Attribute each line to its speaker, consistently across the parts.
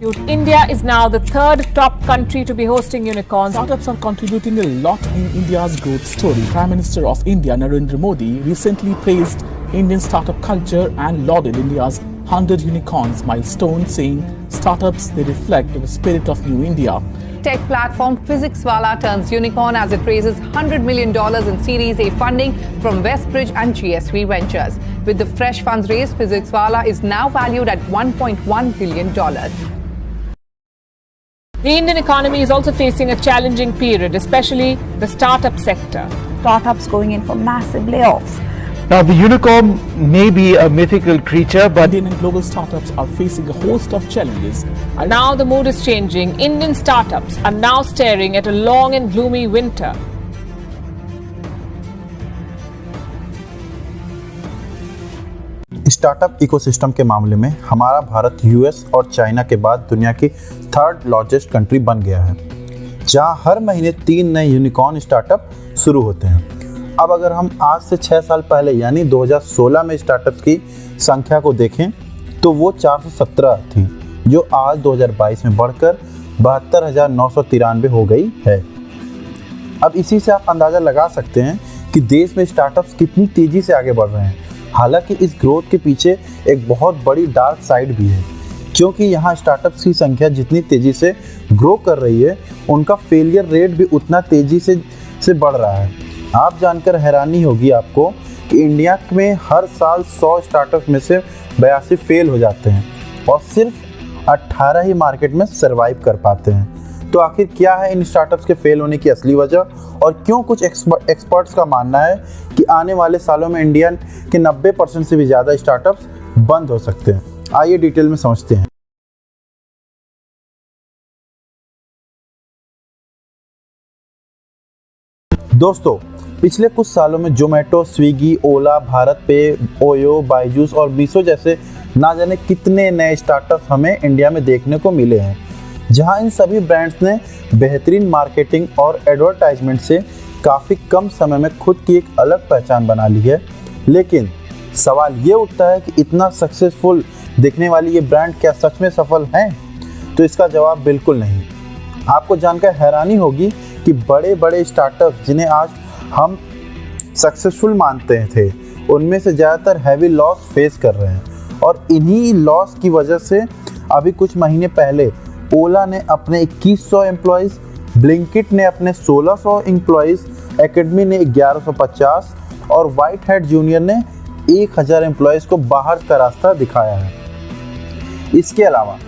Speaker 1: India is now the third top country to be hosting unicorns.
Speaker 2: Startups are contributing a lot in India's growth story. Prime Minister of India Narendra Modi recently praised Indian startup culture and lauded India's 100 unicorns milestone, saying startups they reflect the spirit of New India.
Speaker 3: Tech platform PhysicsWallah turns unicorn as it raises $100 million in Series A funding from Westbridge and GSV Ventures. With the fresh funds raised, PhysicsWallah is now valued at $1.1 billion.
Speaker 1: The Indian economy is also facing a challenging period, especially the startup sector.
Speaker 4: Startups going in for massive layoffs.
Speaker 5: Now, the unicorn may be a mythical creature, but
Speaker 2: Indian and global startups are facing a host of challenges.
Speaker 1: Now the mood is changing. Indian startups are now staring at a long and gloomy winter.
Speaker 6: Startup ecosystem के मामले में हमारा Bharat US और China के बाद दुनिया की third largest country बन गया है, जहां हर महीने 3 नए यूनिकॉर्न स्टार्टअप शुरू होते हैं। अब अगर हम आज से 6 साल पहले यानी 2016 में स्टार्टअप की संख्या को देखें तो वो 417 थी, जो आज 2022 में बढ़कर 72,993 हो गई है। अब इसी से आप अंदाज़ा लगा सकते हैं कि देश में स्टार्टअप्स कितनी तेज़ी से आगे बढ़ रहे हैं। हालांकि इस ग्रोथ के पीछे एक बहुत बड़ी डार्क साइड भी है, क्योंकि यहाँ स्टार्टअप्स की संख्या जितनी तेज़ी से ग्रो कर रही है, उनका फेलियर रेट भी उतना तेज़ी से बढ़ रहा है। आप जानकर हैरानी होगी आपको कि इंडिया में हर साल 100 स्टार्टअप में से 82 फेल हो जाते हैं और सिर्फ 18 ही मार्केट में सर्वाइव कर पाते हैं। तो आखिर क्या है इन स्टार्टअप्स के फेल होने की असली वजह, और क्यों कुछ एक्सपर्ट्स का मानना है कि आने वाले सालों में इंडिया के 90% से भी ज़्यादा स्टार्टअप्स बंद हो सकते हैं। आइए डिटेल में समझते हैं। दोस्तों, पिछले कुछ सालों में जोमेटो, स्विगी, ओला, भारत पे, ओयो, बायजूस और मीशो जैसे ना जाने कितने नए स्टार्टअप्स हमें इंडिया में देखने को मिले हैं, जहां इन सभी ब्रांड्स ने बेहतरीन मार्केटिंग और एडवर्टाइजमेंट से काफ़ी कम समय में खुद की एक अलग पहचान बना ली है। लेकिन सवाल ये उठता है कि इतना सक्सेसफुल दिखने वाली ये ब्रांड क्या सच में सफल हैं? तो इसका जवाब बिल्कुल नहीं। आपको जानकर हैरानी होगी कि बड़े बड़े स्टार्टअप जिन्हें आज हम सक्सेसफुल मानते थे, उनमें से ज़्यादातर हैवी लॉस फेस कर रहे हैं। और इन्हीं लॉस की वजह से अभी कुछ महीने पहले ओला ने अपने 2100 एम्प्लॉयज़, ब्लिंकिट ने अपने 1600 एम्प्लॉयज़, एकेडमी ने 1150 और व्हाइट हैट जूनियर ने 1000 एम्प्लॉयज़ को बाहर का रास्ता दिखाया है। इसके अलावा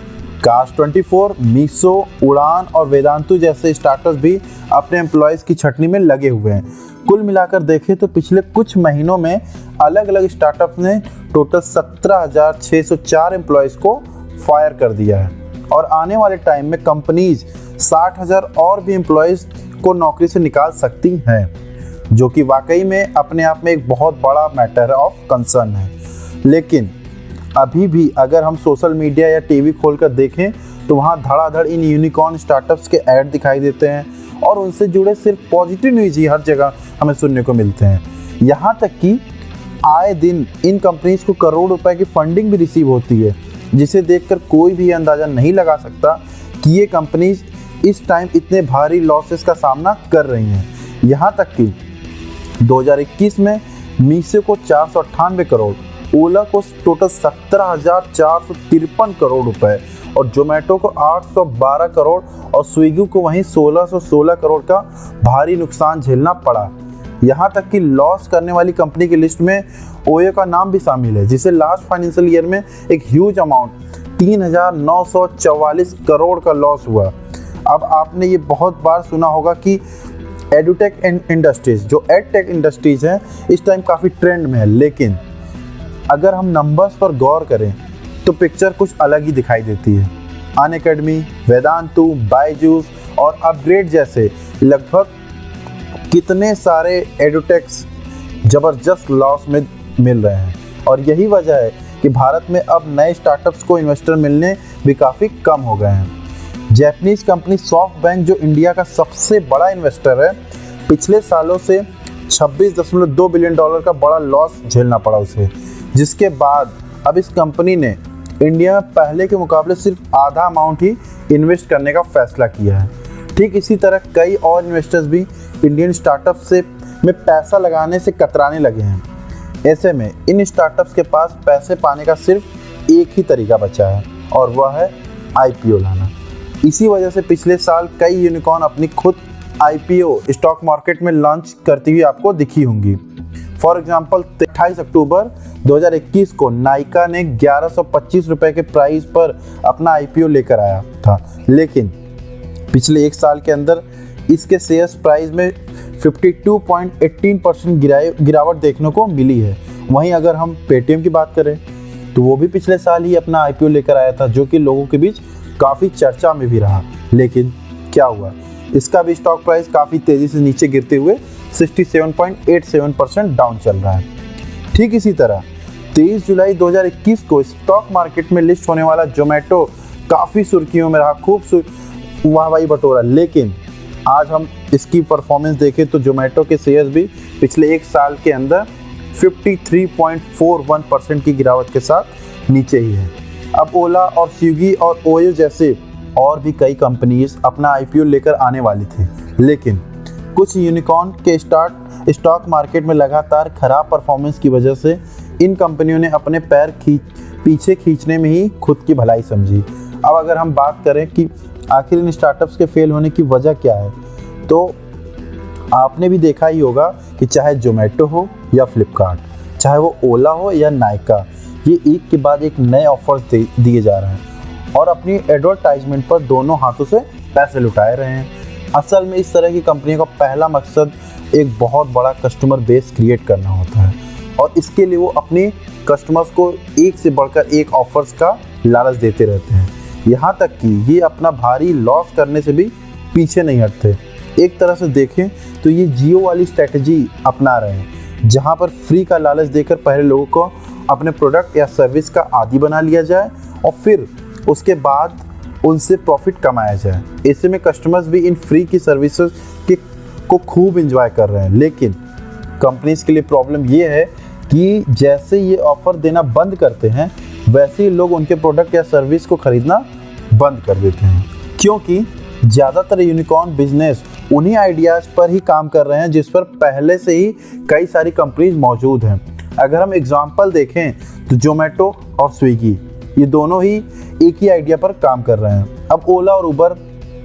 Speaker 6: कास्ट24, मीशो, उड़ान और वेदांतु जैसे स्टार्टअप्स भी अपने एम्प्लॉयज़ की छटनी में लगे हुए हैं। कुल मिलाकर देखें तो पिछले कुछ महीनों में अलग अलग स्टार्टअप्स ने टोटल 17,604 एम्प्लॉयज़ को फायर कर दिया है और आने वाले टाइम में कंपनीज 60,000 और भी एम्प्लॉयज़ को नौकरी से निकाल सकती हैं, जो कि वाकई में अपने आप में एक बहुत बड़ा मैटर ऑफ कंसर्न है। लेकिन अभी भी अगर हम सोशल मीडिया या टीवी खोलकर देखें तो वहाँ धड़ाधड़ इन यूनिकॉर्न स्टार्टअप्स के ऐड दिखाई देते हैं और उनसे जुड़े सिर्फ पॉजिटिव न्यूज़ ही हर जगह हमें सुनने को मिलते हैं। यहाँ तक कि आए दिन इन कंपनीज को करोड़ रुपए की फंडिंग भी रिसीव होती है, जिसे देखकर कोई भी अंदाज़ा नहीं लगा सकता कि ये कंपनीज इस टाइम इतने भारी लॉसेस का सामना कर रही हैं। यहाँ तक कि 2021 में मीशो को 498 करोड़, ओला को टोटल 17,453 करोड़ रुपए और जोमेटो को 812 करोड़ और स्विगी को वहीं 1,616 करोड़ का भारी नुकसान झेलना पड़ा। यहाँ तक कि लॉस करने वाली कंपनी की लिस्ट में ओयो का नाम भी शामिल है, जिसे लास्ट फाइनेंशियल ईयर में एक ह्यूज अमाउंट 3,944 करोड़ का लॉस हुआ। अब आपने ये बहुत बार सुना होगा कि एडुटेक इंडस्ट्रीज, जो एडटेक इंडस्ट्रीज हैं, इस टाइम काफ़ी ट्रेंड में है। लेकिन अगर हम नंबर्स पर गौर करें तो पिक्चर कुछ अलग ही दिखाई देती है। अनअकैडमी, वेदांतु, बायजूस और अपग्रेड जैसे लगभग कितने सारे एडुटेक्स ज़बरदस्त लॉस में मिल रहे हैं और यही वजह है कि भारत में अब नए स्टार्टअप्स को इन्वेस्टर मिलने भी काफ़ी कम हो गए हैं। जापानीज़ कंपनी सॉफ्टबैंक, जो इंडिया का सबसे बड़ा इन्वेस्टर है, पिछले सालों से $26.2 बिलियन का बड़ा लॉस झेलना पड़ा उसे, जिसके बाद अब इस कंपनी ने इंडिया में पहले के मुकाबले सिर्फ आधा अमाउंट ही इन्वेस्ट करने का फैसला किया है। ठीक इसी तरह कई और इन्वेस्टर्स भी इंडियन स्टार्टअप में पैसा लगाने से कतराने लगे हैं। ऐसे में इन स्टार्टअप्स के पास पैसे पाने का सिर्फ एक ही तरीका बचा है और वह है IPO लाना। इसी वजह से पिछले साल कई यूनिकॉर्न अपनी खुद IPO स्टॉक मार्केट में लॉन्च करती हुई आपको दिखी होंगी। फॉर एग्जाम्पल 28 अक्टूबर 2021 को नाइका ने 1125 रुपये के प्राइस पर अपना IPO लेकर आया था, लेकिन पिछले एक साल के अंदर इसके शेयर्स प्राइस में 52.18% गिरावट देखने को मिली है। वहीं अगर हम पेटीएम की बात करें तो वो भी पिछले साल ही अपना IPO लेकर आया था, जो कि लोगों के बीच काफ़ी चर्चा में भी रहा। लेकिन क्या हुआ, इसका भी स्टॉक प्राइस काफ़ी तेज़ी से नीचे गिरते हुए 67.87% डाउन चल रहा है। ठीक इसी तरह 23 जुलाई 2021 को स्टॉक मार्केट में लिस्ट होने वाला जोमेटो काफ़ी सुर्खियों में रहा, खूब वाहवाही बटोरा। लेकिन आज हम इसकी परफॉर्मेंस देखें तो जोमेटो के शेयर्स भी पिछले एक साल के अंदर 53.41% की गिरावट के साथ नीचे ही है। अब ओला और स्विगी और ओयो जैसे और भी कई कंपनीज अपना IPO लेकर आने वाली थी, लेकिन कुछ यूनिकॉर्न के स्टॉक मार्केट में लगातार खराब परफॉर्मेंस की वजह से इन कंपनियों ने अपने पैर पीछे खींचने में ही खुद की भलाई समझी। अब अगर हम बात करें कि आखिर इन स्टार्टअप्स के फेल होने की वजह क्या है, तो आपने भी देखा ही होगा कि चाहे जोमेटो हो या फ्लिपकार्ट, चाहे वो ओला हो या नाइका, ये एक के बाद एक नए ऑफर्स दिए जा रहे हैं और अपनी एडवर्टाइजमेंट पर दोनों हाथों से पैसे लुटाए रहे हैं। असल में इस तरह की कंपनियों का पहला मकसद एक बहुत बड़ा कस्टमर बेस क्रिएट करना होता है और इसके लिए वो अपने कस्टमर्स को एक से बढ़कर एक ऑफर्स का लालच देते रहते हैं। यहाँ तक कि ये अपना भारी लॉस करने से भी पीछे नहीं हटते। एक तरह से देखें तो ये जियो वाली स्ट्रेटजी अपना रहे हैं, जहाँ पर फ्री का लालच देकर पहले लोगों को अपने प्रोडक्ट या सर्विस का आदी बना लिया जाए और फिर उसके बाद उनसे प्रॉफिट कमाया जाए। ऐसे में कस्टमर्स भी इन फ्री की सर्विसेज को खूब एंजॉय कर रहे हैं। लेकिन कंपनीज के लिए प्रॉब्लम ये है कि जैसे ये ऑफर देना बंद करते हैं, वैसे ही लोग उनके प्रोडक्ट या सर्विस को खरीदना बंद कर देते हैं, क्योंकि ज़्यादातर यूनिकॉर्न बिजनेस उन्हीं आइडियाज़ पर ही काम कर रहे हैं जिस पर पहले से ही कई सारी कंपनीज मौजूद हैं। अगर हम एग्जांपल देखें तो जोमेटो और स्विगी, ये दोनों ही एक ही आइडिया पर काम कर रहे हैं। अब ओला और उबर,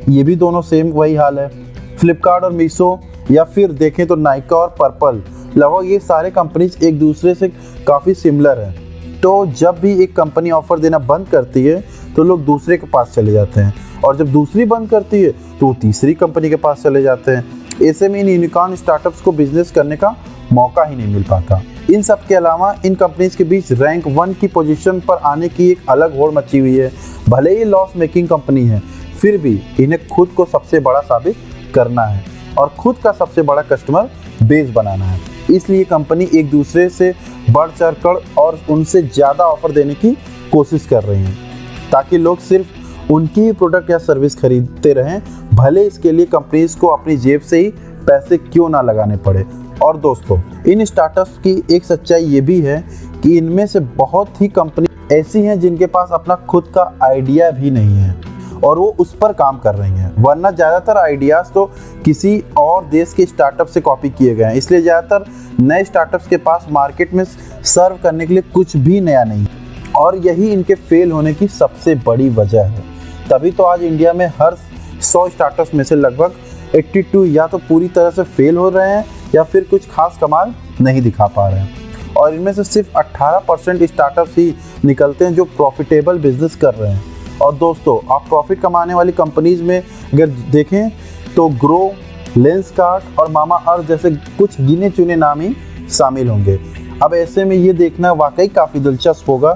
Speaker 6: ये भी दोनों सेम वही हाल है। फ्लिपकार्ट और मीशो, या फिर देखें तो नाइका और पर्पल, लगभग ये सारे कंपनीज एक दूसरे से काफ़ी सिमिलर हैं। तो जब भी एक कंपनी ऑफर देना बंद करती है तो लोग दूसरे के पास चले जाते हैं, और जब दूसरी बंद करती है तो वो तीसरी कंपनी के पास चले जाते हैं। ऐसे में इन यूनिकॉर्न स्टार्टअप्स को बिजनेस करने का मौका ही नहीं मिल पाता। इन सब के अलावा इन कंपनीज के बीच रैंक 1 की पोजीशन पर आने की एक अलग होड़ मची हुई है। भले ही लॉस मेकिंग कंपनी है, फिर भी इन्हें खुद को सबसे बड़ा साबित करना है और खुद का सबसे बड़ा कस्टमर बेस बनाना है। इसलिए कंपनी एक दूसरे से बढ़ चढ़कर और उनसे ज़्यादा ऑफर देने की कोशिश कर रही हैं, ताकि लोग सिर्फ उनकी ही प्रोडक्ट या सर्विस खरीदते रहें, भले इसके लिए कंपनीज को अपनी जेब से ही पैसे क्यों ना लगाने पड़े। और दोस्तों, इन स्टार्टअप्स की एक सच्चाई ये भी है कि इनमें से बहुत ही कंपनी ऐसी हैं जिनके पास अपना खुद का आइडिया भी नहीं है और वो उस पर काम कर रही हैं, वरना ज़्यादातर आइडियाज़ तो किसी और देश के स्टार्टअप से कॉपी किए गए हैं। इसलिए ज़्यादातर नए स्टार्टअप्स के पास मार्केट में सर्व करने के लिए कुछ भी नया नहीं, और यही इनके फेल होने की सबसे बड़ी वजह है। तभी तो आज इंडिया में हर 100 स्टार्टअप्स में से लगभग 82 या तो पूरी तरह से फेल हो रहे हैं या फिर कुछ खास कमाल नहीं दिखा पा रहे हैं, और इनमें से सिर्फ 18% स्टार्टअप्स ही निकलते हैं जो प्रॉफिटेबल बिजनेस कर रहे हैं। और दोस्तों, आप प्रॉफिट कमाने वाली कंपनीज में अगर देखें तो ग्रो, लेंसकार्ट और मामा अर्थ जैसे कुछ गिने चुने नाम ही शामिल होंगे। अब ऐसे में ये देखना वाकई काफ़ी दिलचस्प होगा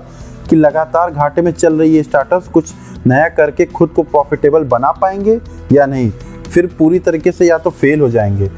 Speaker 6: कि लगातार घाटे में चल रही ये स्टार्टअप्स कुछ नया करके खुद को प्रॉफिटेबल बना पाएंगे या नहीं, फिर पूरी तरीके से या तो फेल हो जाएंगे।